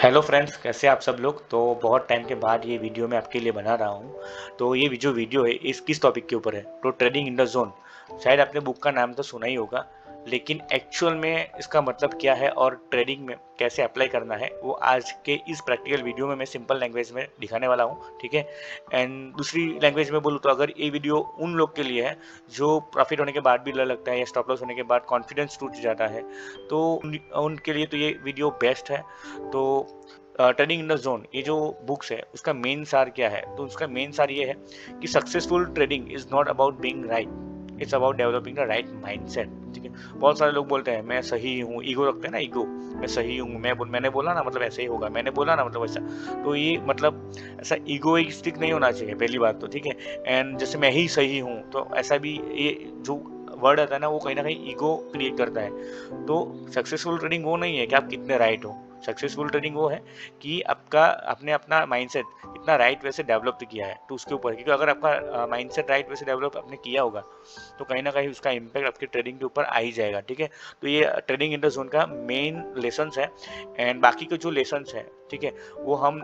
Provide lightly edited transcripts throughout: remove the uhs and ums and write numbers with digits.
Hello friends, कैसे आप सब लोग। तो बहुत टाइम के बाद ये वीडियो मैं आपके लिए बना रहा हूँ। तो ये जो वीडियो है इस किस टॉपिक के ऊपर है, तो ट्रेडिंग इन द जोन। शायद आपने बुक का नाम तो सुना ही होगा, लेकिन एक्चुअल में इसका मतलब क्या है और ट्रेडिंग में कैसे अप्लाई करना है वो आज के इस प्रैक्टिकल वीडियो में मैं सिंपल लैंग्वेज में दिखाने वाला हूँ। ठीक है। एंड दूसरी लैंग्वेज में बोलूँ तो अगर ये वीडियो उन लोग के लिए है जो प्रॉफिट होने के बाद भी डर लगता है या स्टॉप लॉस होने के बाद कॉन्फिडेंस टूट जाता है, तो उनके लिए तो ये वीडियो बेस्ट है। तो ट्रेडिंग इन द जोन ये जो बुक्स है उसका मेन सार क्या है, तो उसका मेन सार ये है कि successful trading is not about being right, it's about developing the right mindset. ठीक है। बहुत सारे लोग बोलते हैं मैं सही हूँ, ईगो रखते हैं ना, ईगो, मैं सही हूँ, मैंने बोला ना मतलब ऐसे ही होगा, मैंने बोला ना मतलब ऐसा। तो ये मतलब ऐसा ईगोइस्टिक नहीं होना चाहिए, पहली बात तो। ठीक है। एंड जैसे मैं ही सही हूँ, तो ऐसा भी ये जो वर्ड आता है ना वो कहीं ना कहीं ईगो क्रिएट करता है। तो सक्सेसफुल ट्रेडिंग वो नहीं है कि आप कितने राइट हो। सक्सेसफुल ट्रेडिंग वो है कि आपका आपने अपना माइंडसेट इतना राइट वे से डेवलप किया है, तो उसके ऊपर, क्योंकि अगर आपका माइंडसेट राइट वे से डेवलप आपने किया होगा तो कहीं ना कहीं उसका इम्पैक्ट आपके ट्रेडिंग के ऊपर आ ही जाएगा। ठीक है। तो ये ट्रेडिंग इन द जोन का मेन लेसन है। एंड बाकी के जो लेसन है, ठीक है, वो हम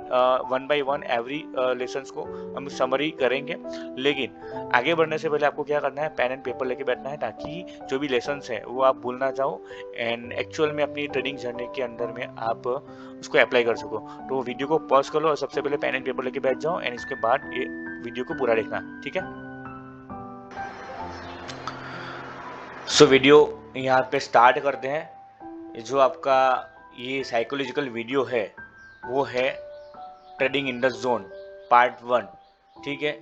one by one every lesson को हम समरी करेंगे। लेकिन आगे बढ़ने से पहले आपको क्या करना है, पेन एंड पेपर लेके बैठना है, ताकि जो भी लेसन है वो आप भूल ना जाओ एंड एक्चुअल में अपनी ट्रेडिंग जर्नी के अंदर में आप उसको अप्लाई कर सको। तो वीडियो को पॉज कर लो और सबसे पहले पेन एंड पेपर लेके बैठ जाओ एंड इसके बाद ये वीडियो को पूरा देखना। ठीक है। सो वीडियो यहाँ पे स्टार्ट करते हैं। जो आपका ये साइकोलॉजिकल वीडियो है वो है trading in the zone part 1। ठीक है।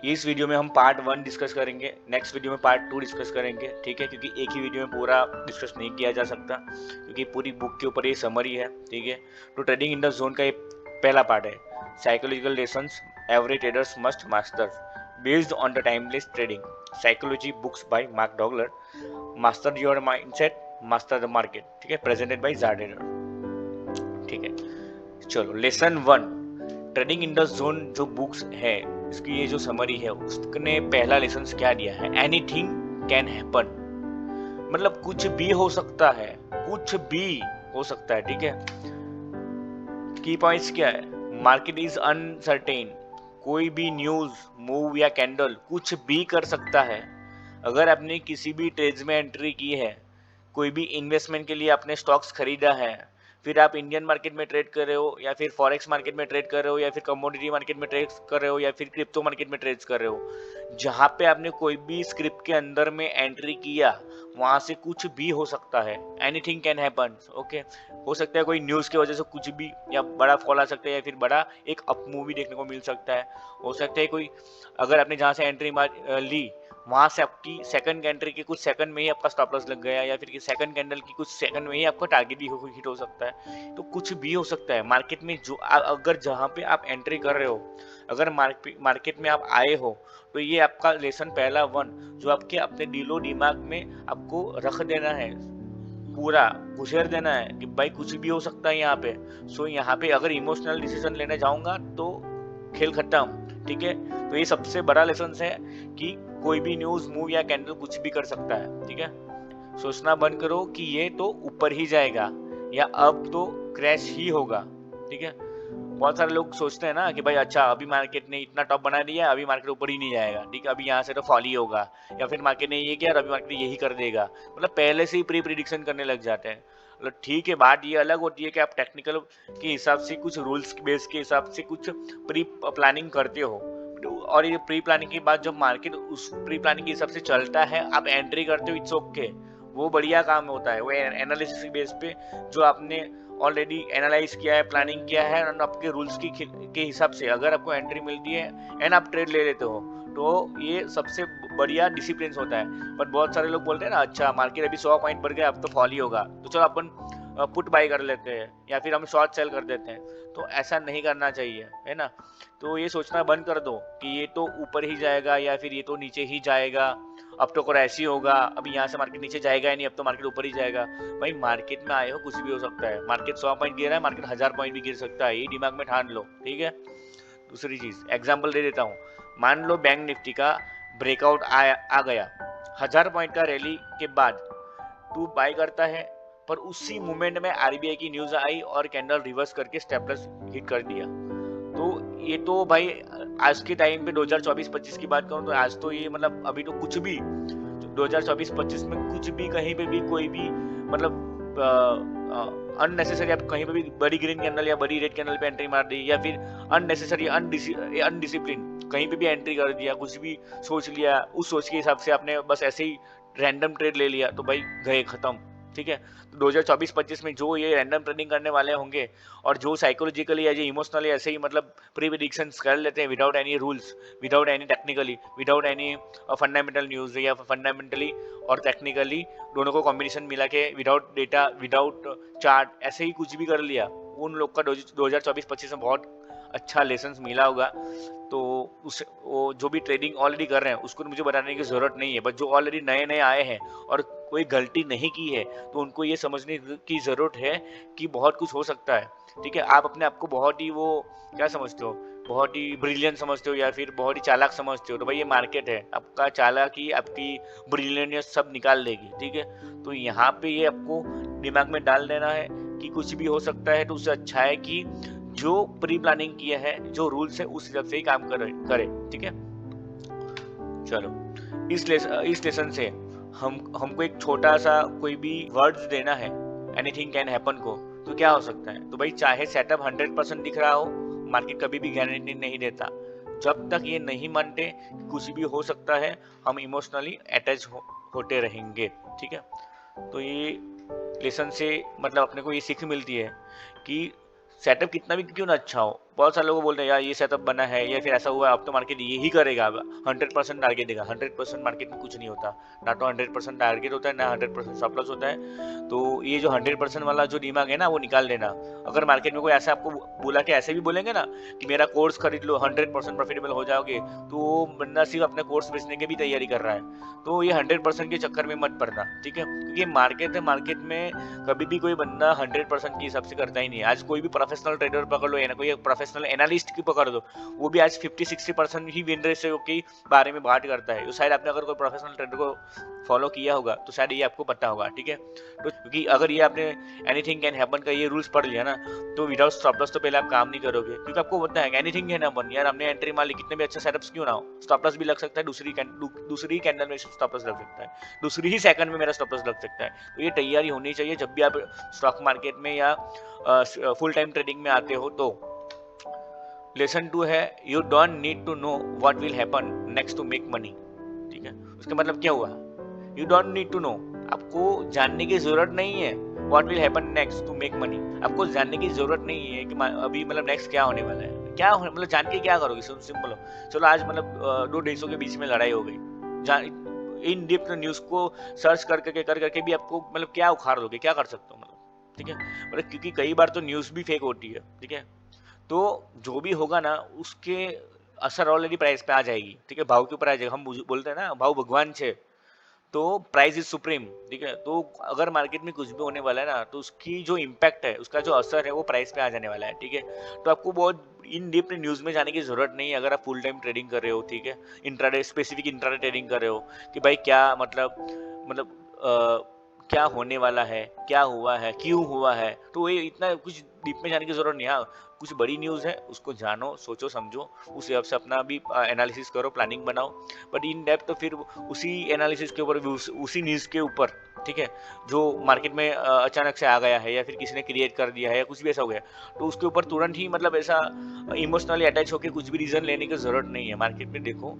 इस वीडियो में हम पार्ट 1 डिस्कस करेंगे, नेक्स्ट वीडियो में पार्ट 2 डिस्कस करेंगे। ठीक है। क्योंकि एक ही वीडियो में पूरा डिस्कस नहीं किया जा सकता, क्योंकि पूरी बुक के ऊपर ये समरी है। ठीक है। तो ट्रेडिंग इन द जोन का ये पहला पार्ट है, psychological lessons every traders must master based on the timeless trading psychology books by Mark Douglas. Master your mindset, master the market. ठीक है। प्रेजेंटेड बाय जार्डेनर। ठीक है। चलो lesson 1, trading in the zone जो बुक्स है इसकी ये जो समरी है उसने पहला लेसन क्या दिया है, एनीथिंग कैन हैपन। मतलब कुछ भी हो सकता है, कुछ भी हो सकता है। ठीक है। की पॉइंट्स क्या है, मार्केट इज अनसर्टेन, कोई भी न्यूज, मूव या कैंडल कुछ भी कर सकता है। अगर आपने किसी भी ट्रेड्स में एंट्री की है, कोई भी इन्वेस्टमेंट के लिए आपने स्टॉक्स खरीदा है, फिर आप इंडियन मार्केट में ट्रेड कर रहे हो या फिर फॉरेक्स मार्केट में ट्रेड कर रहे हो या फिर कमोडिटी मार्केट में ट्रेड कर रहे हो या फिर क्रिप्टो मार्केट में ट्रेड कर रहे हो, जहां पे आपने कोई भी स्क्रिप्ट के अंदर में एंट्री किया वहां से कुछ भी हो सकता है। Anything can happen. ओके। हो सकता है कोई न्यूज की वजह से कुछ भी, या बड़ा फॉल आ सकता है या फिर बड़ा एक अप मूवी देखने को मिल सकता है। हो सकता है कोई, अगर आपने जहां से एंट्री ली वहां से आपकी सेकंड कैंडल के कुछ सेकंड में ही आपका स्टॉप लॉस लग गया, या फिर सेकंड कैंडल की कुछ सेकंड में ही आपका टारगेट भी हिट हो सकता है। तो कुछ भी हो सकता है मार्केट में। जो अगर जहां पे आप एंट्री कर रहे हो, अगर मार्केट में आप आए हो, तो ये आपका लेसन पहला 1 जो आपके अपने दिलो दिमाग में आपको रख देना है, पूरा घुसेर देना है कि भाई कुछ भी हो सकता है यहाँ पे। सो यहाँ पे अगर इमोशनल डिसीजन लेने जाऊंगा तो खेल खत्म। ठीक है। तो ये सबसे बड़ा लेसन है कि कोई भी न्यूज, मूव या कैंडल कुछ भी कर सकता है। ठीक है। सोचना बंद करो कि ये तो ऊपर ही जाएगा या अब तो क्रैश ही होगा। ठीक है। बहुत सारे लोग सोचते हैं ना कि भाई अच्छा अभी मार्केट ने इतना टॉप बना दिया, अभी मार्केट ऊपर ही नहीं जाएगा, ठीक है, अभी यहाँ से तो फॉल ही होगा, या फिर मार्केट ने ये किया अभी मार्केट यही कर देगा। मतलब पहले से ही प्री प्रिडिक्शन करने लग जाते हैं। मतलब ठीक है, बात ये अलग होती है कि आप टेक्निकल के हिसाब से कुछ रूल्स बेस के हिसाब से कुछ प्री प्लानिंग करते हो, और ये प्री प्लानिंग के बाद जब मार्केट उस प्री प्लानिंग के हिसाब से चलता है, आप एंट्री करते हो, इट्स ओके, वो बढ़िया काम होता है। वो एनालिसिस बेस पे जो आपने ऑलरेडी एनालाइज किया है, प्लानिंग किया है, और आपके रूल्स के हिसाब से अगर आपको एंट्री मिलती है एंड आप ट्रेड ले लेते हो, तो ये सबसे बढ़िया डिसिप्लिन होता है। बट बहुत सारे लोग बोलते हैं ना अच्छा मार्केट अभी 100 पॉइंट बढ़ गया अब तो फॉल ही होगा, तो चलो अपन पुट बाई कर लेते हैं या फिर हम शॉर्ट सेल कर देते हैं। तो ऐसा नहीं करना चाहिए, है ना। तो ये सोचना बंद कर दो कि ये तो ऊपर ही जाएगा या फिर ये तो नीचे ही जाएगा, अब तो ऐसे ही होगा, अभी यहाँ से मार्केट नीचे जाएगा ही नहीं, अब तो मार्केट ऊपर ही जाएगा। भाई मार्केट में आए हो, कुछ भी हो सकता है। मार्केट 100 पॉइंट गिर रहा है, मार्केट 1000 पॉइंट भी गिर सकता है, ये दिमाग में ठान लो। ठीक है। दूसरी चीज एग्जांपल दे देता हूँ, मान लो बैंक निफ्टी का ब्रेकआउट आ गया, 1000 पॉइंट का रैली के बाद तू बाय करता है, पर उसी मोमेंट में आरबीआई की न्यूज आई और कैंडल रिवर्स करके स्टेप लॉस हिट कर दिया। तो ये तो भाई आज के टाइम पे 2024-25 की बात करूं तो आज तो ये मतलब अभी तो कुछ भी 2024-25 में कुछ भी कहीं पे भी कोई भी मतलब अननेसेसरी आप कहीं पे भी बड़ी ग्रीन कैंडल या बड़ी रेड कैंडल पे एंट्री मार दी, या फिर अननेसेसरी अनडिसिप्लिन कहीं पे भी एंट्री कर दिया, कुछ भी सोच लिया, उस सोच के हिसाब से आपने बस ऐसे ही रैंडम ट्रेड ले लिया, तो भाई गए खत्म। ठीक है, तो 2024-25 में जो ये रैंडम ट्रेडिंग करने वाले होंगे और जो साइकोलॉजिकली या जो इमोशनली ऐसे ही मतलब प्री प्रिडिक्शंस कर लेते हैं without any rules, without any technically, without any fundamental news या फंडामेंटली और टेक्निकली दोनों को कॉम्बिनेशन मिला के विदाउट डेटा, विदाउट चार्ट, ऐसे ही कुछ भी कर लिया, उन लोग का 2024-25 में बहुत अच्छा लेसन मिला होगा। तो उस वो जो भी ट्रेडिंग ऑलरेडी कर रहे हैं उसको मुझे बताने की जरूरत नहीं है, बट जो ऑलरेडी नए नए आए हैं और कोई गलती नहीं की है तो उनको ये समझने की जरूरत है कि बहुत कुछ हो सकता है। ठीक है, आप अपने आप को बहुत ही वो क्या समझते हो, बहुत ही ब्रिलियंट समझते हो या फिर बहुत ही चालाक समझते हो, तो भाई ये मार्केट है, आपका चालाकी आपकी ब्रिलियंटनेस सब निकाल देगी। ठीक है, तो यहाँ पे ये आपको दिमाग में डाल देना है कि कुछ भी हो सकता है, तो उससे अच्छा है कि जो प्री प्लानिंग किया है, जो रूल्स है उस हिसाब से ही काम करे। ठीक है, चलो इस लेसन से हमको एक छोटा सा कोई भी वर्ड्स देना है एनीथिंग कैन हैपन को, तो क्या हो सकता है, तो भाई चाहे सेटअप 100% दिख रहा हो, मार्केट कभी भी गारंटी नहीं देता। जब तक ये नहीं मानते कुछ भी हो सकता है, हम इमोशनली अटैच होते रहेंगे। ठीक है, तो ये लेसन से मतलब अपने को ये सीख मिलती है कि सेटअप कितना भी क्यों ना अच्छा हो, बहुत सारे लोग बोलते हैं यार ये सेटअप बना है या फिर ऐसा हुआ है, अब तो मार्केट ये ही करेगा, अब 100% टारगेट देगा। 100% मार्केट में कुछ नहीं होता, ना तो 100% टारगेट होता है, ना 100% स्टॉप लॉस होता है। तो ये जो 100% वाला जो दिमाग है ना, वो निकाल देना। अगर मार्केट में कोई ऐसा आपको बोला कि ऐसे भी बोलेंगे ना कि मेरा कोर्स खरीद लो 100% प्रॉफिटेबल हो जाओगे, तो वो बंदा सिर्फ अपने कोर्स बेचने की भी तैयारी कर रहा है। तो ये 100% के चक्कर में मत पड़ना। ठीक है, क्योंकि मार्केट है, मार्केट में कभी भी कोई बंदा 100% के हिसाब से करता ही नहीं है। आज कोई भी प्रोफेशनल ट्रेडर पकड़ लो या कोई प्रोफेशनल एनालिस्ट की पकड़ दो, वो भी आज 50-60% ही विन रेशियो के बारे में बात करता है। तो शायद आपने अगर कोई प्रोफेशनल ट्रेडर को फॉलो किया होगा तो शायद ये आपको पता होगा। ठीक है, तो क्योंकि अगर ये आपने एनीथिंग कैन हैपन का ये रूल्स पढ़ लिया ना, तो विदाउट स्टॉप लॉस तो पहले आप काम नहीं करोगे, क्योंकि आपको पता है एनीथिंग कैन हैपन, यार हमने एंट्री मार ली, कितने भी अच्छे सेटअप्स क्यों ना हो, स्टॉप लॉस भी लग सकता है, दूसरी कैंडल में स्टॉप लॉस लग सकता है, दूसरी ही सेकंड में मेरा स्टॉप लॉस लग सकता है। तो ये तैयारी होनी चाहिए जब भी आप स्टॉक मार्केट में या फुल टाइम ट्रेडिंग में आते हो। तो लेसन 2 है, you don't need to know what will happen next to make money. ठीक है, उसका मतलब क्या हुआ, you don't need to know, आपको जानने की जरूरत नहीं है what will happen next to make money. आपको जानने की जरूरत नहीं है कि अभी मतलब नेक्स्ट क्या होने वाला है, क्या मतलब जान के क्या करोगे। सिंपल हो, चलो आज मतलब दो देशों के बीच में लड़ाई हो गई, इन डेप्थ न्यूज को सर्च कर करके भी आपको मतलब क्या उखाड़ दोगे, क्या कर सकते हो मतलब। ठीक है, मतलब क्योंकि कई बार तो न्यूज भी फेक होती है। ठीक है, तो जो भी होगा ना उसके असर ऑलरेडी प्राइस पे आ जाएगी। ठीक है, भाव के ऊपर आ जाएगा, हम बोलते हैं ना भाव भगवान छे, तो प्राइस इज सुप्रीम। ठीक है, तो अगर मार्केट में कुछ भी होने वाला है ना, तो उसकी जो इम्पैक्ट है, उसका जो असर है वो प्राइस पे आ जाने वाला है। ठीक है, तो आपको बहुत इन डीप न्यूज में जाने की जरूरत नहीं है अगर आप फुल टाइम ट्रेडिंग कर रहे हो। ठीक है, इंट्राडे स्पेसिफिक इंट्राडे ट्रेडिंग कर रहे हो कि भाई क्या मतलब क्या होने वाला है, क्या हुआ है, क्यों हुआ है, तो ये इतना कुछ डीप में जाने की जरूरत नहीं है। हाँ, कुछ बड़ी न्यूज़ है उसको जानो, सोचो समझो, उस हिसाब से अपना भी एनालिसिस करो, प्लानिंग बनाओ, बट इन डेप्थ तो फिर उसी एनालिसिस के ऊपर, उसी न्यूज़ के ऊपर, ठीक है, जो मार्केट में अचानक से आ गया है या फिर किसी ने क्रिएट कर दिया है या कुछ भी ऐसा हो गया, तो उसके ऊपर तुरंत ही मतलब ऐसा इमोशनली अटैच होकर कुछ भी रीज़न लेने की ज़रूरत नहीं है। मार्केट में देखो,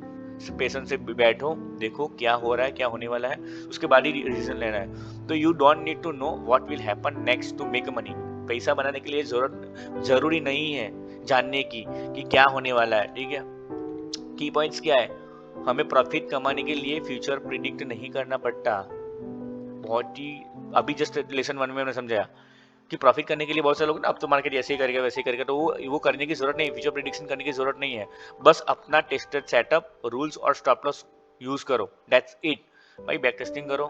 पेशेंस से बैठो, देखो क्या हो रहा है, क्या होने वाला है, उसके बाद ही रीजन लेना है। तो you don't need to know what will happen next to make money. पैसा बनाने के लिए जरूरी नहीं है जानने की कि क्या होने वाला है। ठीक है, की पॉइंट्स क्या है, हमें प्रॉफिट कमाने के लिए फ्यूचर प्रिडिक्ट नहीं करना पड़ता। बहुत ही अभी जस्ट लेसन 1 में हमने समझाया कि प्रॉफिट करने के लिए बहुत सारे लोग ना अब तो मार्केट ऐसे ही करेगा वैसे ही करेगा, तो वो करने की जरूरत नहीं है, फ्यूचर प्रिडिक्शन करने की जरूरत नहीं है। बस अपना टेस्टेड सेटअप, रूल्स और स्टॉप लॉस यूज करो, दैट्स इट। भाई बैक टेस्टिंग करो,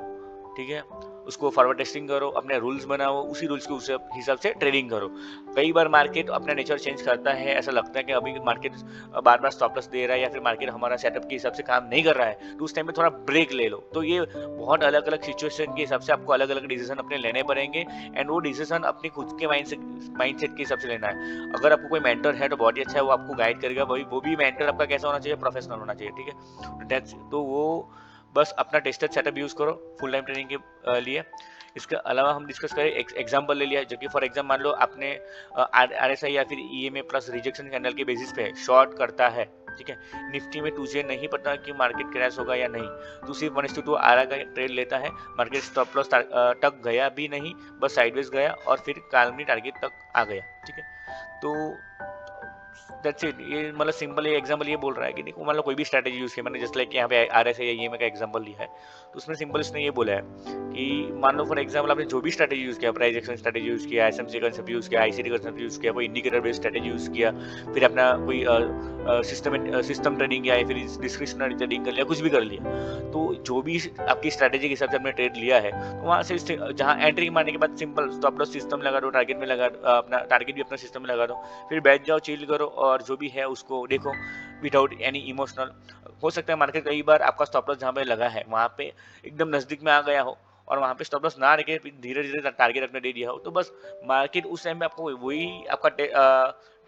ठीक है, उसको फॉरवर्ड टेस्टिंग करो, अपने रूल्स बनाओ, उसी रूल्स के उस हिसाब से ट्रेडिंग करो। कई बार मार्केट अपना नेचर चेंज करता है, ऐसा लगता है कि अभी मार्केट बार बार स्टॉप लॉस दे रहा है या फिर मार्केट हमारा सेटअप के हिसाब से काम नहीं कर रहा है, तो उस टाइम में थोड़ा ब्रेक ले लो। तो ये बहुत अलग अलग सिचुएशन के हिसाब से आपको अलग अलग डिसीजन अपने लेने पड़ेंगे, एंड वो डिसीजन अपने खुद के माइंडसेट के हिसाब से लेना है। अगर आपको कोई मेंटर है तो बहुत ही अच्छा है, वो आपको गाइड करेगा। वो भी मेंटर आपका कैसा होना चाहिए, प्रोफेशनल होना चाहिए, ठीक है। तो वो बस अपना टेस्टेड सेटअप यूज करो फुल टाइम ट्रेनिंग के लिए। इसके अलावा हम डिस्कस करें, एग्जांपल ले लिया, जो कि फॉर एग्जाम्पल मान लो आपने आरएसआई या फिर ईएमए प्लस रिजेक्शन कैंडल के बेसिस पे शॉर्ट करता है, ठीक है। निफ्टी में तुझे नहीं पता कि मार्केट क्रैश होगा या नहीं, तू सिर्फ 1:2 आरा का ट्रेड लेता है, मार्केट स्टॉप लॉस तक गया भी नहीं, बस साइडवेज गया और फिर कालमी टारगेट तक आ गया, ठीक है। तो दैट्स इट। ये मतलब सिंपल एग्जांपल ये बोल रहा है कि देखो मान लो कोई भी स्ट्रैटेजी यूज किया, मैंने जस्ट लाइक यहाँ पे आरएसआई या ईएमए का एग्जांपल लिया है, तो उसमें सिंपल इसने ये बोला है कि मान लो फॉर एग्जांपल आपने जो भी स्ट्रैटेजी यूज किया, प्राइस एक्शन स्ट्रैटेजी यूज किया, एसएमसी कंसेप्ट यूज किया, आईसीडी कंसेप्ट यूज किया, कोई इंडिकेटर बेस्ड स्ट्रैटेजी यूज किया, फिर अपना कोई सिस्टम ट्रेडिंग किया या फिर डिस्क्रिप्शनरी ट्रेडिंग कर लिया, कुछ भी कर लिया, तो जो भी आपकी स्ट्रैटेजी के हिसाब से आपने ट्रेड लिया है, तो वहाँ से जहाँ एंट्री मारने के बाद सिंपल स्टॉप लॉस सिस्टम लगा दो, टारगेट में लगा अपना टारगेट भी अपना सिस्टम में लगा दो, फिर बैठ जाओ, चिल करो और जो भी है उसको देखो विदाउट एनी इमोशनल। हो सकता है मार्केट कई बार आपका स्टॉप लॉस जहाँ पे लगा है वहाँ पे एकदम नजदीक में आ गया हो और वहाँ पे स्टॉप लॉस ना रखे, धीरे धीरे टारगेट अपने दे दिया हो, तो बस मार्केट उस टाइम पे आपको वही आपका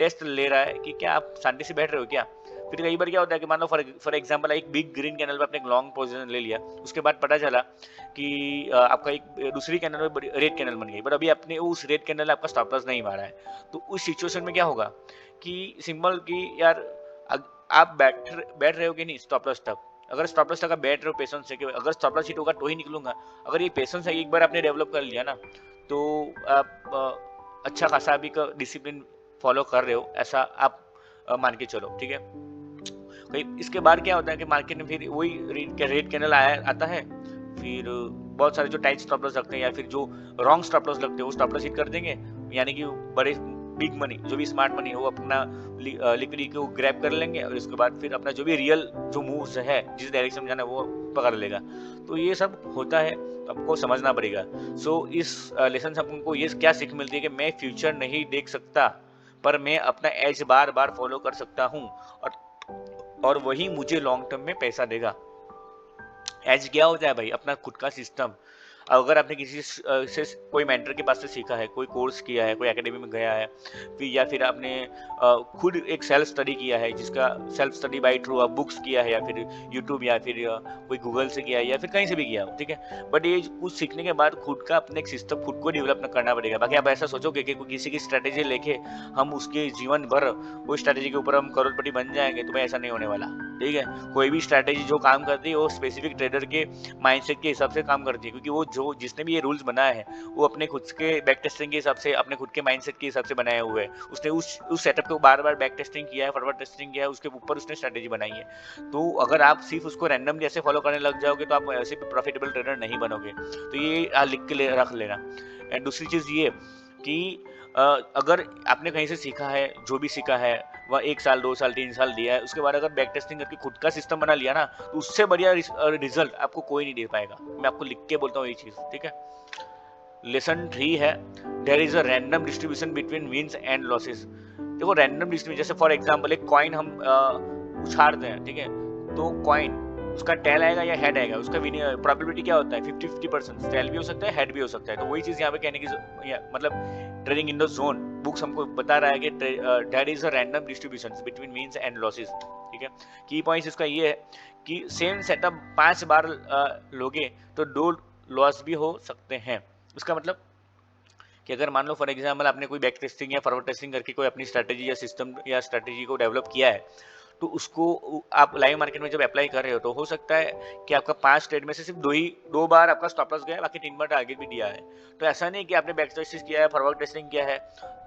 टेस्ट ले रहा है कि क्या आप शांति से बैठ रहे हो क्या। फिर कई बार क्या होता है कि मान लो फॉर एग्जांपल एक बिग ग्रीन कैंडल पे आपने एक लॉन्ग पोजीशन ले लिया, उसके बाद पता चला कि आपका एक दूसरी कैंडल में रेड कैंडल बन गई, बट अभी आपने उस रेड कैंडल आपका स्टॉप लॉस नहीं मारा है, तो उस सिचुएशन में क्या होगा कि सिंपल कि यार आप बैठ रहे हो कि नहीं स्टॉप लॉस तक, अगर स्टॉप लॉस तक आप बैठ रहे हो पेशेंस से कि अगर स्टॉप लॉस हिट होगा तो ही निकलूंगा, अगर ये पेशेंस है एक बार आपने डेवलप कर लिया ना, तो आप अच्छा खासा अभी का डिसिप्लिन फॉलो कर रहे हो, ऐसा आप मान के चलो, ठीक है। इसके बाद क्या होता है कि मार्केट में फिर वही रेड कैंडल आता है, फिर बहुत सारे जो टाइट स्टॉप लॉस लगते हैं या फिर जो रॉन्ग स्टॉप लॉस लगते हैं वो स्टॉप लॉस हिट कर देंगे, यानी कि बड़े बिग मनी जो भी स्मार्ट मनी है वो अपना लिक्विडिटी को ग्रैब कर लेंगे और इसके बाद फिर अपना जो भी रियल जो मूव्स है जिस डायरेक्शन में जाना है वो पकड़ लेगा। तो ये सब होता है, आपको समझना पड़ेगा। सो इस लेसन से हमको ये क्या सीख मिलती है कि मैं फ्यूचर नहीं देख सकता, पर मैं अपना एज बार बार फॉलो कर सकता हूँ और वही मुझे लॉन्ग टर्म में पैसा देगा। एज क्या होता है भाई, अपना खुद का सिस्टम। अगर आपने किसी से कोई मेंटर के पास से सीखा है, कोई कोर्स किया है, कोई एकेडमी में गया है, फिर या फिर आपने खुद एक सेल्फ स्टडी किया है, जिसका self study by through books किया है या फिर यूट्यूब या फिर कोई गूगल से किया है या फिर कहीं से भी किया हो, ठीक है। बट ये कुछ सीखने के बाद खुद का अपने एक सिस्टम खुद को डेवलप करना पड़ेगा। बाकी आप ऐसा सोचोगे कि किसी की स्ट्रैटेजी लेके हम उसके जीवन भर वो स्ट्रैटेजी के ऊपर हम करोड़पति बन जाएंगे, तो भाई ऐसा नहीं होने वाला, ठीक है। कोई भी स्ट्रैटेजी जो काम करती है वो स्पेसिफिक ट्रेडर के माइंडसेट के हिसाब से काम करती है, क्योंकि वो जो जिसने भी ये रूल्स बनाए हैं वो अपने खुद के बैक टेस्टिंग के हिसाब से, अपने खुद के माइंडसेट के हिसाब से बनाए हुए हैं। उसने उस सेटअप को बार बार बैक टेस्टिंग किया है, फॉरवर्ड टेस्टिंग किया है, उसके ऊपर उसने स्ट्रैटेजी बनाई है। तो अगर आप सिर्फ उसको रैंडम जैसे फॉलो करने लग जाओगे तो आप ऐसे प्रॉफिटेबल ट्रेडर नहीं बनोगे। तो ये लिख के रख लेना। एंड दूसरी चीज ये कि अगर आपने कहीं से सीखा है, जो भी सीखा है वह 1 साल 2 साल 3 साल दिया है, उसके बाद अगर बैक टेस्टिंग करके खुद का सिस्टम बना लिया ना, तो उससे बढ़िया रिजल्ट आपको कोई नहीं दे पाएगा। मैं आपको लिख के बोलता हूँ ये चीज, ठीक है। लेसन 3 है, there is a random distribution between wins and losses. देखो रैंडम डिस्ट्रीब्यूशन, जैसे फॉर एग्जांपल एक कॉइन हम उछालते हैं, ठीक है, तो कॉइन उसका टेल आएगा या हेड आएगा, उसका प्रोबेबिलिटी क्या होता है 50-50%, टेल भी हो सकता है, हेड भी हो सकता है। तो वही चीज यहाँ पे कहने की मतलब trading in the zone books हमको बता रहा है कि that is a random distribution between wins and losses, ठीक है। की पॉइंट्स इसका ये है कि सेम सेटअप 5 बार लोगे तो 2 लॉस भी हो सकते हैं। उसका मतलब कि अगर मान लो फॉर एग्जांपल आपने कोई बैक टेस्टिंग या फॉरवर्ड टेस्टिंग करके कोई अपनी स्ट्रैटेजी या सिस्टम या स्ट्रैटेजी को डेवलप किया है, तो उसको आप लाइव मार्केट में जब अप्लाई कर रहे हो तो हो सकता है कि आपका 5 ट्रेड में से सिर्फ 2 बार आपका स्टॉप लॉस गया है, बाकी 3 बार टारगेट भी दिया है। तो ऐसा नहीं कि आपने बैक टेस्टिंग किया है, फॉरवर्ड टेस्टिंग किया है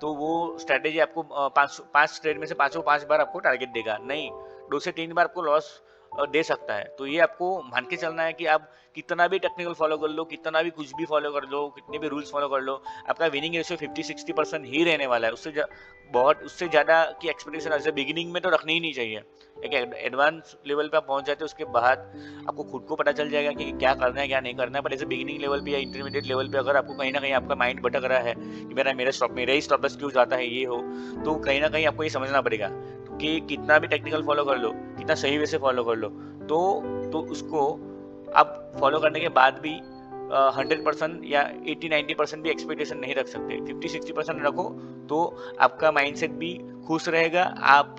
तो वो स्ट्रैटेजी आपको 5 ट्रेड में से 5 बार आपको टारगेट देगा, नहीं, 2 से 3 बार आपको लॉस दे सकता है। तो ये आपको मान के चलना है कि आप कितना भी टेक्निकल फॉलो कर लो, कितना भी कुछ भी फॉलो कर लो, कितने भी रूल्स फॉलो कर लो, आपका विनिंग रेशियो 50-60% ही रहने वाला है। उससे ज़्यादा की एक्सपेक्टेशन ऐसे बिगिनिंग में तो रखनी ही नहीं चाहिए। एक एडवांस लेवल पे आप पहुंच जाते हो, उसके बाद आपको खुद को पता चल जाएगा कि क्या करना है क्या नहीं करना है। बट ऐसे बिगिनिंग लेवल पे या इंटरमीडिएट लेवल पे अगर आपको कहीं ना कहीं आपका माइंड भटक रहा है कि मेरा ही स्टॉप लॉस क्यों जाता है ये हो, तो कहीं ना कहीं आपको ये समझना पड़ेगा कि कितना भी टेक्निकल फॉलो कर लो, कितना सही वे से फॉलो कर लो, तो उसको आप फॉलो करने के बाद भी 100% या 80-90% भी एक्सपेक्टेशन नहीं रख सकते। 50-60% रखो तो आपका माइंडसेट भी खुश रहेगा, आप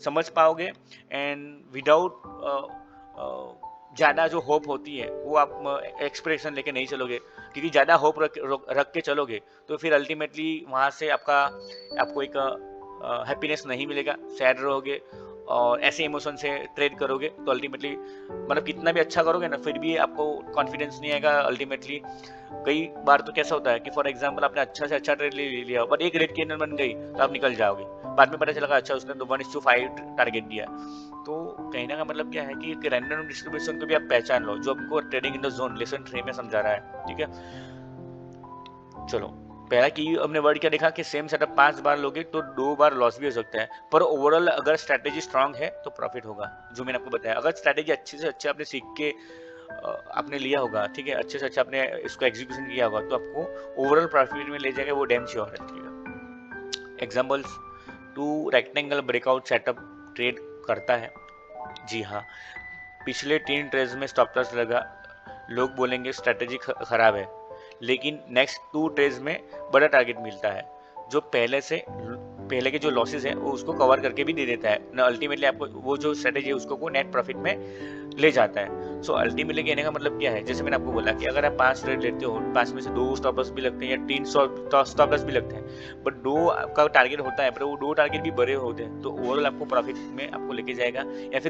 समझ पाओगे एंड विदाउट ज़्यादा जो होप होती है वो आप एक्सपेक्टेशन लेके नहीं चलोगे, क्योंकि ज़्यादा होप रख के चलोगे तो फिर अल्टीमेटली वहाँ से आपको एक हैप्पीनेस नहीं मिलेगा, सैड रहोगे और ऐसे इमोशन से ट्रेड करोगे तो अल्टीमेटली मतलब कितना भी अच्छा करोगे ना फिर भी आपको कॉन्फिडेंस नहीं आएगा। अल्टीमेटली कई बार तो कैसा होता है कि फॉर एग्जांपल आपने अच्छा से अच्छा ट्रेड ले लिया बट एक रेड कैंडल बन गई तो आप निकल जाओगे, बाद में पता चला अच्छा उसने तो 1:5 टारगेट दिया। तो कहने का मतलब क्या है कि एक रैंडम डिस्ट्रीब्यूशन को भी आप पहचान लो, जो आपको trading in the zone lesson 3 में समझा रहा है। ठीक है, चलो पहला की हमने वर्ड क्या देखा कि सेम सेटअप 5 बार लोगे तो 2 बार लॉस भी हो सकता है, पर ओवरऑल अगर स्ट्रैटेजी स्ट्रांग है तो प्रॉफिट होगा। जो मैंने आपको बताया, अगर स्ट्रैटेजी अच्छे से अच्छे आपने सीख के आपने लिया होगा, ठीक है, अच्छे से अच्छा आपने इसको एग्जीक्यूशन किया होगा तो आपको ओवरऑल प्रॉफिट में ले जाएगा, वो डैम श्योर है। ठीक है, examples, 2 rectangle breakout setup trade करता है। जी हाँ, पिछले 3 ट्रेड्स में स्टॉप लॉस लगा, लोग बोलेंगे स्ट्रैटेजी खराब है, लेकिन नेक्स्ट 2 ट्रेड्स में बड़ा टारगेट मिलता है, जो पहले के जो लॉसेस हैं वो उसको कवर करके भी दे देता है ना। अल्टीमेटली आपको वो जो स्ट्रेटेजी है उसको को नेट प्रॉफिट में ले जाता है। सो अल्टीमेटली कहने का मतलब क्या है, जैसे मैंने आपको बोला कि अगर आप 5 ट्रेड लेते हो, 5 में से 2 स्टॉप लॉस भी लगते हैं या 3 स्टॉप लॉस भी लगते हैं, बट 2 आपका टारगेट होता है, पर वो 2 टारगेट भी बड़े होते हैं, तो ओवरऑल आपको प्रॉफिट में आपको लेके जाएगा। या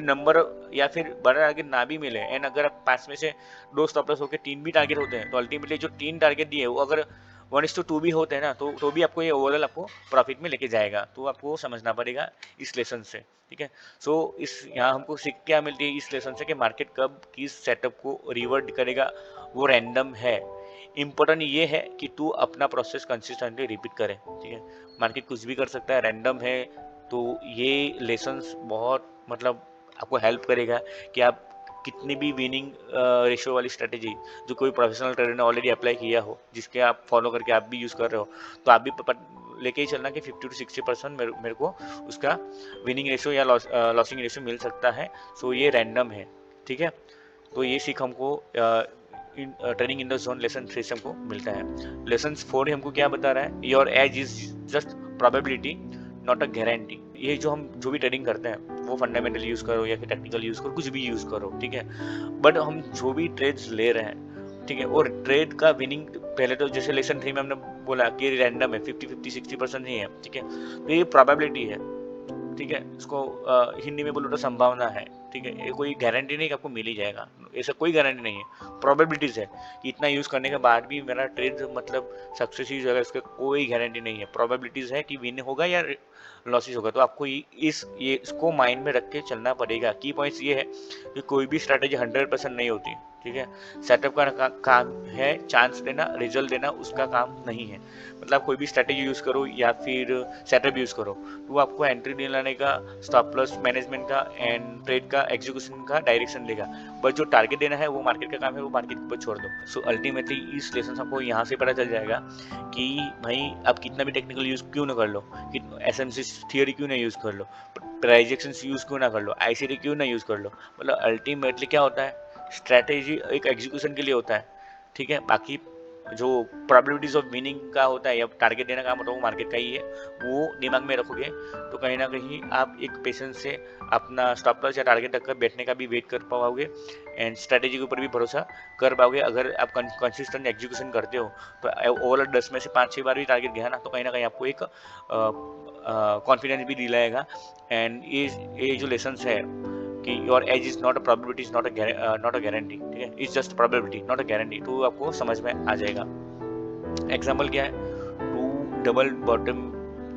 फिर बड़ा टारगेट ना भी मिले एंड अगर आप 5 में से 2 स्टॉप लॉस होकर 3 भी टारगेट होते हैं, तो अल्टीमेटली जो 3 टारगेट दिए वो अगर 1:2 भी होते हैं ना, तो भी आपको ये ओवरऑल आपको प्रॉफिट में लेके जाएगा। तो आपको समझना पड़ेगा इस लेसन से। ठीक है, सो इस यहाँ हमको सीख क्या मिलती है इस लेसन से कि मार्केट कब किस सेटअप को रिवर्ट करेगा वो रैंडम है। इम्पोर्टेंट ये है कि तू अपना प्रोसेस कंसिस्टेंटली रिपीट करे। ठीक है, मार्केट कुछ भी कर सकता है, रैंडम है, तो ये लेसन्स बहुत मतलब आपको हेल्प करेगा कि आप कितनी भी विनिंग रेशियो वाली स्ट्रेटेजी जो कोई प्रोफेशनल ट्रेडर ने ऑलरेडी अप्लाई किया हो, जिसके आप फॉलो करके आप भी यूज़ कर रहे हो, तो आप भी लेके ही चलना कि 50-60% मेरे को उसका विनिंग रेशियो या लॉसिंग रेशियो मिल सकता है। सो ये रैंडम है। ठीक है, तो ये सीख हमको trading in the zone lesson 3 से हमको मिलता है। लेसन 4 हमको क्या बता रहा है, your age is just probability not a guarantee. ये जो भी ट्रेडिंग करते हैं वो फंडामेंटल यूज करो या फिर टेक्निकल यूज करो, कुछ भी यूज करो, ठीक है, बट हम जो भी ट्रेड्स ले रहे हैं, ठीक है, और ट्रेड का विनिंग पहले तो जैसे लेसन 3 में हमने बोला कि रैंडम है, 50-60% ही है। ठीक है, तो ये प्रोबेबिलिटी है। ठीक है, इसको हिंदी में बोलो तो संभावना है। ठीक है, ये कोई गारंटी नहीं कि आपको मिल ही जाएगा, ऐसा कोई गारंटी नहीं है, प्रोबेबिलिटीज है कि इतना यूज करने के बाद भी मेरा ट्रेड मतलब सक्सेस ही होगा, इसका कोई गारंटी नहीं है। प्रोबेबिलिटीज है कि विन होगा या लॉसेस होगा, तो आपको इसको माइंड में रख के चलना पड़ेगा। की पॉइंट्स ये है कि कोई भी स्ट्रैटेजी 100% नहीं होती। ठीक है, सेटअप का काम है चांस देना, रिजल्ट देना उसका काम नहीं है। मतलब कोई भी स्ट्रैटेजी यूज करो या फिर सेटअप यूज करो, तो आपको एंट्री दिलाने का, स्टॉप लॉस मैनेजमेंट का एंड ट्रेड का एग्जीक्यूशन का डायरेक्शन देगा, बट जो टारगेट देना है वो मार्केट का काम है, वो मार्केट के ऊपर छोड़ दो। सो अल्टीमेटली इस लेसन आपको यहाँ से पता चल जाएगा कि भाई आप कितना भी टेक्निकल यूज क्यों ना कर लो, एसएमसी थियोरी क्यों ना यूज कर लो, प्राइजेक्शन यूज क्यों ना कर लो, आईसीडी क्यों ना यूज कर लो, मतलब अल्टीमेटली क्या होता है, स्ट्रैटेजी एक एग्जीक्यूशन के लिए होता है। ठीक है, बाकी जो प्रोबेबिलिटीज ऑफ विनिंग का होता है या टारगेट देने का मतलब वो मार्केट का ही है, वो दिमाग में रखोगे तो कहीं ना कहीं आप एक पेशेंस से अपना स्टॉप लॉस या टारगेट तक बैठने का भी वेट कर पाओगे एंड स्ट्रैटेजी के ऊपर भी भरोसा कर पाओगे। अगर आप कंसिस्टेंट एग्जीक्यूशन करते हो तो ओवरऑल 10 में से 5-6 बार भी टारगेट गया ना, तो कहीं ना कहीं आपको एक कॉन्फिडेंस भी दिलाएगा। एंड ये जो लेसन है कि your age is not a probability, is not a guarantee. ठीक है, is just probability not a guarantee, तो आपको समझ में आ जाएगा। एग्जांपल क्या है, 2 डबल बॉटम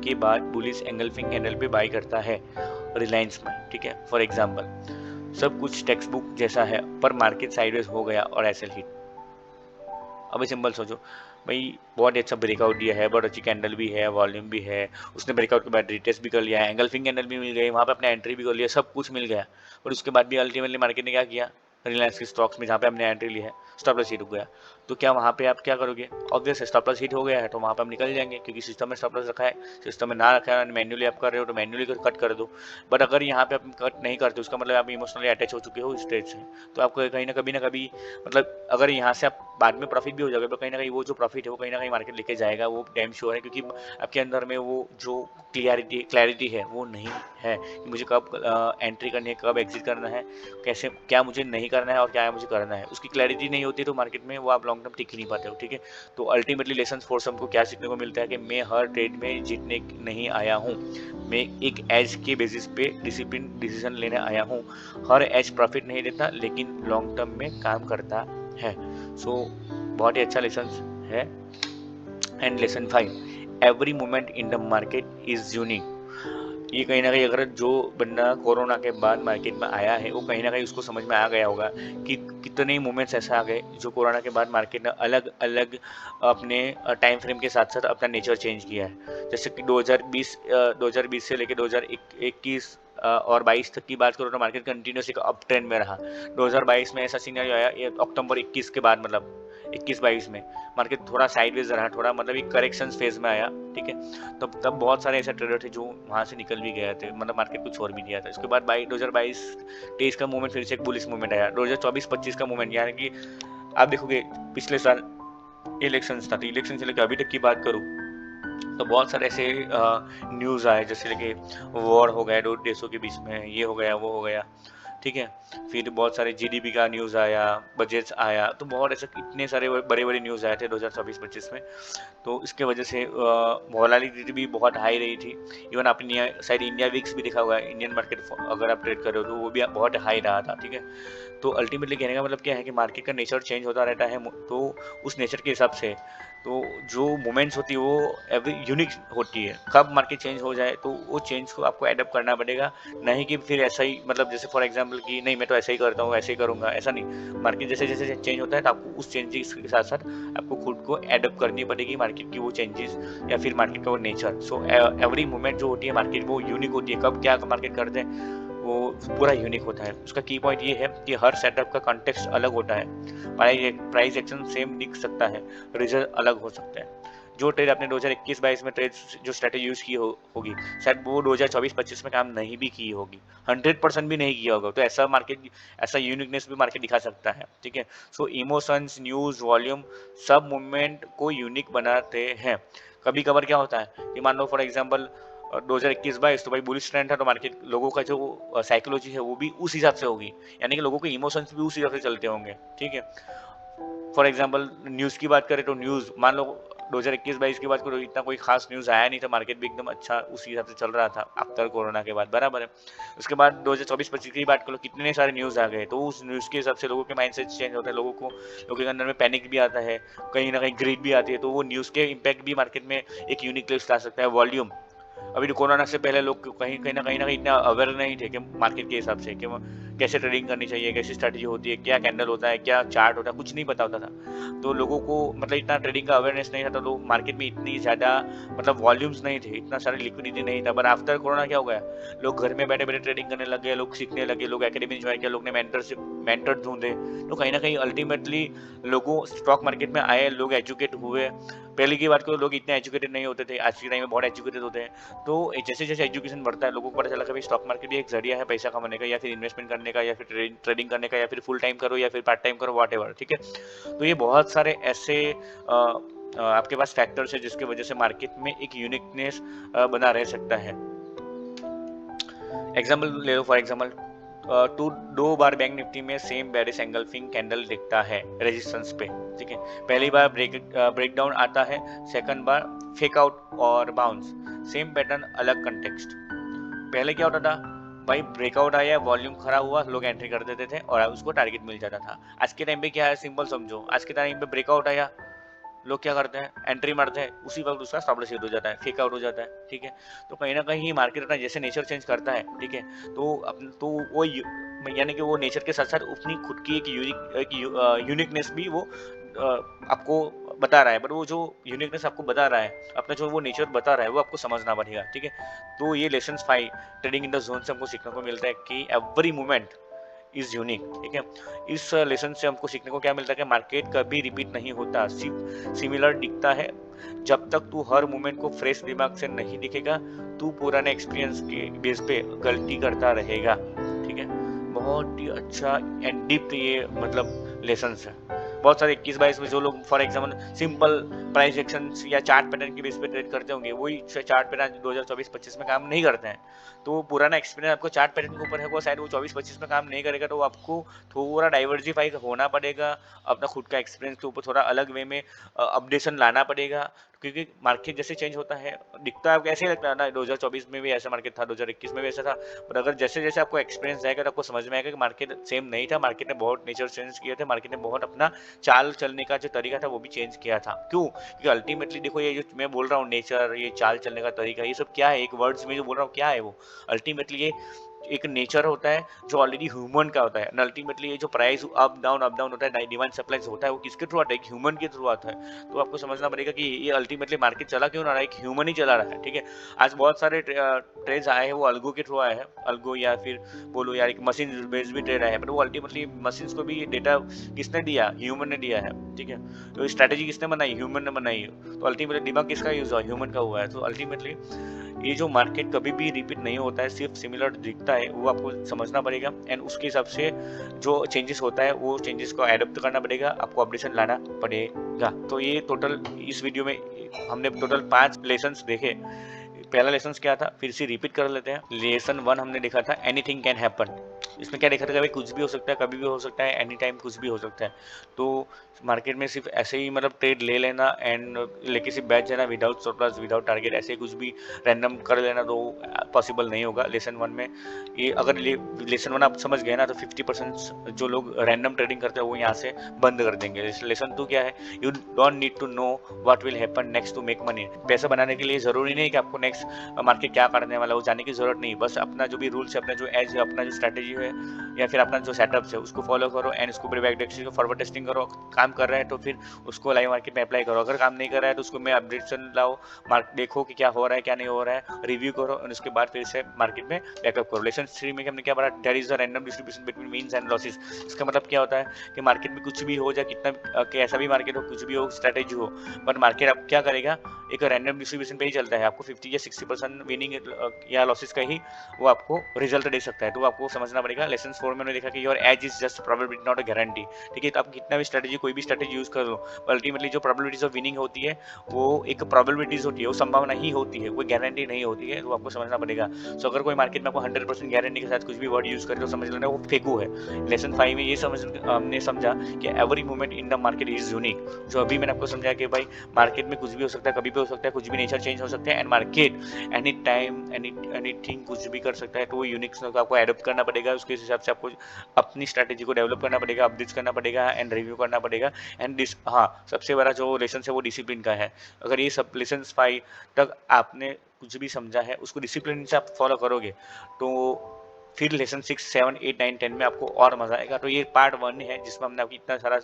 के बाद बुलिश एंगल्फिंग कैंडल पे बाई करता है रिलायंस में। ठीक है, फॉर एग्जांपल, सब कुछ टेक्स्ट बुक जैसा है, पर मार्केट साइडवेज हो गया और एसएल हिट। अभी सिंपल सोचो भाई, बहुत ही अच्छा ब्रेकआउट दिया है, बहुत अच्छी कैंडल भी है, वॉल्यूम भी है, उसने ब्रेकआउट के बाद रिटेस्ट भी कर लिया है, एंगल्फिंग कैंडल भी मिल गई, वहाँ पे अपने एंट्री भी कर लिया, सब कुछ मिल गया। और उसके बाद भी अल्टीमेटली मार्केट ने क्या किया, रिलायंस की स्टॉक्स में जहाँ पे हमने एंट्री ली है, स्टॉप लॉस हिट हो गया। तो क्या वहाँ पे आप क्या करोगे, ऑब्वियस स्टॉप लॉस हिट हो गया है तो वहाँ पे हम निकल जाएंगे, क्योंकि सिस्टम में स्टॉप लॉस रखा है। सिस्टम में ना रखा है, मैन्युअली आप कर रहे हो तो मैन्युअली कट कर दो। बट अगर यहाँ पे आप कट नहीं करते, उसका मतलब आप इमोशनली अटैच हो चुके हो इस स्टेज से, तो आपको कहीं ना कभी मतलब अगर यहाँ से आप बाद में प्रॉफिट भी हो जाएगा, तो कहीं ना कहीं वो जो प्रॉफिट है वो कहीं ना कहीं मार्केट लेके जाएगा, वो डैम श्योर है। क्योंकि आपके अंदर में वो जो क्लैरिटी है वो नहीं है कि मुझे कब एंट्री करनी है, कब एग्जिट करना है, कैसे क्या मुझे नहीं करना है और क्या मुझे करना है, उसकी क्लैरिटी नहीं होती तो मार्केट में वो आप लॉन्ग टर्म टिक ही नहीं पाते हो। ठीक है, तो अल्टीमेटली लेसन फोर्स हमको क्या सीखने को मिलता है कि मैं हर ट्रेड में जीतने नहीं आया हूँ, मैं एक एज के बेसिस पे डिसिप्लिन डिसीजन लेने आया हूँ। हर एज प्रॉफिट नहीं देता, लेकिन लॉन्ग टर्म में काम करता है। सो बहुत ही अच्छा लेसन है। And lesson 5, every moment in the market is unique. ये कहीं ना कहीं अगर जो बंदा कोरोना के बाद मार्केट में आया है, वो कहीं ना कहीं उसको समझ में आ गया होगा कि कितने मोमेंट्स ऐसे आ गए जो कोरोना के बाद मार्केट ने अलग अलग अपने टाइम फ्रेम के साथ साथ अपना नेचर चेंज किया है। जैसे कि 2020 से लेकर 2021 और 22 तक की बात करो तो मार्केट कंटिन्यूस एक अप ट्रेंड में रहा। 2022 में ऐसा सिनेरियो आया, ये अक्टूबर 21 के बाद, मतलब 21-22 में मार्केट थोड़ा साइडवेज रहा, थोड़ा मतलब एक करेक्शन फेज में आया। ठीक है, तब बहुत सारे ऐसे ट्रेडर थे जो वहाँ से निकल भी गए थे, मतलब मार्केट को छोड़ भी दिया था। इसके बाद 2022-23 का मूवमेंट फिर से एक बुलिश मूवमेंट आया। 2024-25 का मूवमेंट, यानी कि आप देखोगे पिछले साल इलेक्शन था, तो इलेक्शन से लेकर अभी तक की बात करूँ तो बहुत सारे ऐसे न्यूज़ आए, जैसे कि वॉर हो गया दो देशों के बीच में, ये हो गया वो हो गया। ठीक है, फिर बहुत सारे जीडीपी का न्यूज़ आया, बजट्स आया, तो बहुत ऐसे इतने सारे बड़े बड़े न्यूज़ आए थे 2024-25 में। तो इसके वजह से वोलाटिलिटी भी बहुत हाई रही थी। इवन आपने शायद इंडिया वीक्स भी देखा हुआ है, इंडियन मार्केट अगर आप ट्रेड कर रहे हो तो वो भी बहुत हाई रहा था। ठीक है, तो अल्टीमेटली कहने का मतलब क्या है कि मार्केट का नेचर चेंज होता रहता है, तो उस नेचर के हिसाब से तो जो मोमेंट्स होती है वो एवरी यूनिक होती है। कब मार्केट चेंज हो जाए तो वो चेंज को आपको एडप्ट करना पड़ेगा, नहीं कि फिर ऐसा ही, मतलब जैसे फॉर एग्जांपल कि नहीं मैं तो ऐसा ही करता हूँ, ऐसे ही करूँगा, ऐसा नहीं। मार्केट जैसे जैसे चेंज होता है तो आपको उस चेंजेस के साथ साथ आपको खुद को एडप्ट करनी पड़ेगी मार्केट की वो चेंजेस या फिर मार्केट का वो नेचर। सो एवरी मोमेंट जो होती है मार्केट वो यूनिक होती है, कब क्या मार्केट करते हैं वो पूरा यूनिक होता है। उसका की पॉइंट ये है कि हर सेटअप का कॉन्टेक्स्ट अलग होता है। प्राइस एक्शन सेम दिख सकता है, रिजल्ट अलग हो सकता है। जो ट्रेड आपने 2021-22 में ट्रेड जो स्ट्रेटेजी यूज की होगी, शायद वो 2024-25 में काम नहीं भी की होगी, 100% भी नहीं किया होगा। तो ऐसा मार्केट, ऐसा यूनिकनेस भी मार्केट दिखा सकता है। ठीक है, सो इमोशंस, न्यूज, वॉल्यूम सब मूवमेंट को यूनिक बनाते हैं। कभी कभार क्या होता है कि मान लो फॉर एग्जाम्पल 2021-22 तो भाई बुलिश ट्रेंड है, तो मार्केट लोगों का जो साइकोलॉजी है वो भी उस हिसाब से होगी, यानी कि लोगों के इमोशंस भी उस हिसाब से चलते होंगे। ठीक है, फॉर एग्जाम्पल न्यूज़ की बात करें तो न्यूज़ मान लो 2021-22 की बात करो, इतना कोई खास न्यूज़ आया नहीं था, मार्केट भी एकदम अच्छा उसी हिसाब से चल रहा था आफ्टर कोरोना के बाद, बराबर है। उसके बाद 2024-25 की बात करो, कितने सारे न्यूज़ आ गए, तो उस न्यूज़ के हिसाब से लोगों के माइंडसेट चेंज होते हैं, लोगों के अंदर में पैनिक भी आता है, कहीं ना कहीं ग्रीड भी आती है, तो वो न्यूज़ के इम्पैक्ट भी मार्केट में एक यूनिकनेस ला सकता है। वॉल्यूम, अभी तो कोरोना से पहले लोग कहीं ना कहीं इतना अवेयर नहीं थे कि मार्केट के हिसाब से कि कैसे ट्रेडिंग करनी चाहिए, कैसी स्ट्रैटेजी होती है, क्या कैंडल होता है, क्या चार्ट होता है, कुछ नहीं पता होता था। तो लोगों को मतलब इतना ट्रेडिंग का अवेयरनेस नहीं था, तो लोग मार्केट में इतनी ज़्यादा मतलब वॉल्यूम्स नहीं थे, इतना सारा लिक्विडिटी नहीं था। पर आफ्टर कोरोना क्या हो गया, लोग घर में बैठे बैठे ट्रेडिंग करने लग गए, लोग सीखने लगे, लोग एकेडमी ज्वाइन किया, लोग ने मेंटर ढूंढे। तो कहीं ना कहीं अल्टीमेटली लोगों स्टॉक मार्केट में आए, लोग एजुकेट हुए। पहले की बात करो, लोग इतने एजुकेटेड नहीं होते थे, आज के टाइम में बहुत एजुकेटेड होते हैं। तो जैसे जैसे एजुकेशन बढ़ता है, लोगों को पता चला कि भाई स्टॉक मार्केट भी एक जरिया है पैसा कमाने का, या फिर इन्वेस्टमेंट करने का, या फिर ट्रेडिंग करने का, या फिर फुल टाइम करो या फिर पार्ट टाइम करो, वॉट एवर। ठीक है, तो ये बहुत सारे ऐसे आपके पास फैक्टर्स है जिसकी वजह से मार्केट में एक यूनिकनेस बना रह सकता है। एग्जाम्पल ले लो, फॉर एग्जाम्पल दो बार बैंक निफ्टी में सेम बेरिश एंगल्फिंग कैंडल दिखता है रेजिस्टेंस पे। ठीक है, पहली बार ब्रेक डाउन आता है, सेकंड बार फेक आउट और बाउंस, सेम पैटर्न अलग कंटेक्स्ट। पहले क्या होता था भाई, ब्रेकआउट आया, वॉल्यूम खड़ा हुआ, लोग एंट्री कर देते थे और उसको टारगेट मिल जाता था। आज के टाइम पे क्या है, सिंपल समझो, आज के टाइम पे ब्रेकआउट आया, लोग क्या करते हैं, एंट्री मारते हैं, उसी वक्त उसका स्टॉप लॉस हिट हो जाता है, फेक आउट हो जाता है। ठीक है, तो कहीं ना कहीं मार्केट अपना जैसे नेचर चेंज करता है, ठीक है, तो वो यानी कि वो नेचर के साथ साथ अपनी खुद की एक यूनिकनेस भी वो आपको बता रहा है, बट वो जो यूनिकनेस आपको बता रहा है, अपना जो वो नेचर बता रहा है, वो आपको समझना पड़ेगा, ठीक है। तो ये lesson 5 trading in the zone से हमको सीखने को मिलता है कि एवरी मोमेंट इज यूनिक, ठीक है। इस लेसन से हमको सीखने को क्या मिलता है कि मार्केट कभी रिपीट नहीं होता, सिर्फ सिमिलर दिखता है। जब तक तू हर मोमेंट को फ्रेश दिमाग से नहीं दिखेगा, तू पुराने एक्सपीरियंस के बेस पे गलती करता रहेगा, ठीक है। बहुत ही अच्छा एंड डीप ये मतलब लेसन है। बहुत सारे 21-22 में जो लोग for example simple price action या चार्ट पैटर्न के बेस पे ट्रेड करते होंगे, वही चार्ट पैटर्न 2024-25 में काम नहीं करते हैं। तो वो पुराना एक्सपीरियंस आपको चार्ट पैटर्न के ऊपर है, वो शायद वो 24-25 में काम नहीं करेगा, तो आपको थोड़ा डाइवर्सिफाई होना पड़ेगा, अपना खुद का एक्सपीरियंस के ऊपर थोड़ा अलग वे में अपडेशन लाना पड़ेगा, क्योंकि मार्केट जैसे चेंज होता है, दिखता है आपको ऐसे ही लगता है ना 2024 में भी ऐसा मार्केट था, 2021 में भी ऐसा था, पर अगर जैसे जैसे आपको एक्सपीरियंस जाएगा तो आपको समझ में आएगा कि मार्केट सेम नहीं था, मार्केट ने बहुत नेचर चेंज किए थे, मार्केट ने बहुत अपना चाल चलने का जो तरीका था वो भी चेंज किया था। क्यों? क्योंकि अल्टीमेटली देखो, ये जो मैं बोल रहा हूँ नेचर, ये चाल चलने का तरीका, ये सब क्या है, एक वर्ड्स में जो बोल रहा हूँ क्या है वो, अल्टीमेटली ये एक नेचर होता है जो ऑलरेडी ह्यूमन का होता है। अल्टीमेटली ये जो प्राइस अप डाउन होता है, डिमांड सप्लाई होता है, वो किसके थ्रू आता है? एक ह्यूमन के थ्रू आता है। तो आपको समझना पड़ेगा कि ये अल्टीमेटली मार्केट चला क्यों ना रहा है, एक ह्यूमन ही चला रहा है, ठीक है। आज बहुत सारे ट्रेड्स आए हैं, वो अल्गो के थ्रू आए हैं, अल्गो या फिर बोलो यार एक मशीन बेस्ड भी ट्रेड आए हैं, बट वो अल्टीमेटली मशीन को भी डेटा किसने दिया? ह्यूमन ने दिया है, ठीक है। तो स्ट्रैटेजी किसने बनाई? ह्यूमन ने बनाई है। तो अल्टीमेटली दिमाग किसका यूज हुआ? ह्यूमन का हुआ है। तो अल्टीमेटली ये जो मार्केट कभी भी रिपीट नहीं होता है, सिर्फ सिमिलर दिखता है, वो आपको समझना पड़ेगा एंड उसके हिसाब से जो चेंजेस होता है वो चेंजेस को एडप्ट करना पड़ेगा, आपको अपडेशन लाना पड़ेगा। तो ये टोटल इस वीडियो में हमने टोटल 5 लेसन्स देखे। पहला लेसन क्या था, फिर से रिपीट कर लेते हैं। लेसन 1 हमने देखा था एनीथिंग कैन हैपन। इसमें क्या देखा था, कभी कुछ भी हो सकता है, कभी भी हो सकता है, एनी टाइम कुछ भी हो सकता है। तो मार्केट में सिर्फ ऐसे ही मतलब ट्रेड ले लेना एंड लेके सिर्फ बैठ जाना विदाउट सरप्लस विदाउट टारगेट, ऐसे कुछ भी रैंडम कर लेना तो पॉसिबल नहीं होगा लेसन 1 में। ये अगर लेसन 1 आप समझ गए ना, तो 50% जो लोग रैंडम ट्रेडिंग करते हैं वो यहाँ से बंद कर देंगे। लेसन 2 क्या है, you don't need to know what will happen next to make money. पैसा बनाने के लिए जरूरी नहीं कि आपको नेक्स्ट मार्केट क्या करने वाला है वो जानने की जरूरत नहीं, बस अपना जो भी रूल्स है, अपना जो एज है, अपना जो स्ट्रैटेजी है या फिर अपना जो सेटअप है उसको फॉलो करो एंड उसको बैक टेस्टिंग फॉरवर्ड टेस्टिंग करो। काम कर रहा है तो फिर उसको लाइव मार्केट में अप्लाई करो, अगर काम नहीं कर रहा है तो उसको में अपडेशन लाओ, देखो कि क्या हो रहा है क्या नहीं हो रहा है, रिव्यू करो और उसके बाद फिर से मार्केट में बैकअप करो। लेसन 3 में हमने क्या पढ़ा, there is a random distribution between means and losses. इसका मतलब क्या होता है कि मार्केट में कुछ भी हो जाए, कितना कैसा भी मार्केट हो, कुछ भी हो, स्ट्रैटेजी हो, पर मार्केट अब क्या करेगा, एक रैंडम डिस्ट्रीब्यूशन पे ही चलता है। आपको 50 या 60% विनिंग या लॉसेस का ही वो आपको रिजल्ट दे सकता है। तो आपको समझना पड़ेगा। लेसन 4 में हमने देखा कि your age is just probability not a guarantee, ठीक है। तो आप कितना भी स्ट्रैटेजी, कोई भी स्ट्रैटेजी यूज कर लो, अल्टीमेटली जो प्रोबेबिलिटीज ऑफ विनिंग होती है वो एक प्रोबेबिलिटीज होती है, वो संभावना ही होती है, कोई गारंटी नहीं होती है। तो आपको समझना पड़ेगा। सो अगर कोई मार्केट में आपको 100% गारंटी के साथ कुछ भी वर्ड यूज करे तो समझ लेना वो फेकू है। लेसन 5 में ये हमने समझा कि every moment in the market is unique. जो अभी मैंने आपको समझाया कि भाई मार्केट में कुछ भी हो सकता है, कभी भी हो सकता है, कुछ भी नेचर चेंज हो सकता है and market any time anything कुछ भी कर सकता है। तो वो यूनिकनेस को आपको एडॉप्ट करना पड़ेगा, उसके हिसाब से आपको अपनी स्ट्रैटेजी को डेवलप करना पड़ेगा, अपडेट करना पड़ेगा एंड रिव्यू करना पड़ेगा एंड हाँ, सबसे बड़ा जो लेसन है वो डिसिप्लिन का है। अगर ये सब लेसन 5 तक आपने कुछ भी समझा है, उसको डिसिप्लिन से आप फॉलो करोगे तो फिर लेसन 6, 7, 8, 9, 10 में आपको और मजा आएगा। तो ये पार्ट 1 है जिसमें हमने आपको इतना सारा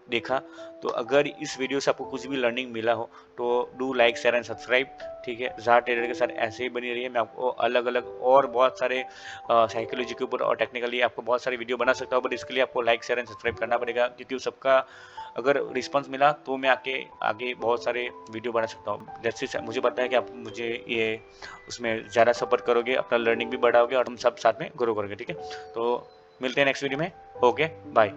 देखा। तो अगर इस वीडियो से आपको कुछ भी लर्निंग मिला हो तो do like, share and subscribe, ठीक है। ज़ार ट्रेडर के साथ ऐसे ही बनी रही है। मैं आपको अलग अलग और बहुत सारे साइकोलॉजी के ऊपर और टेक्निकली आपको बहुत सारे वीडियो बना सकता हूँ, बट इसके लिए आपको लाइक, शेयर एंड सब्सक्राइब करना पड़ेगा, क्योंकि सबका अगर रिस्पॉन्स मिला तो मैं आगे बहुत सारे वीडियो बना सकता हूँ। जैसे मुझे पता है कि आप मुझे ये उसमें ज़्यादा सपोर्ट करोगे, अपना लर्निंग भी बढ़ाओगे और हम सब साथ में ग्रो करेंगे, ठीक है। तो मिलते हैं नेक्स्ट वीडियो में। Okay, bye.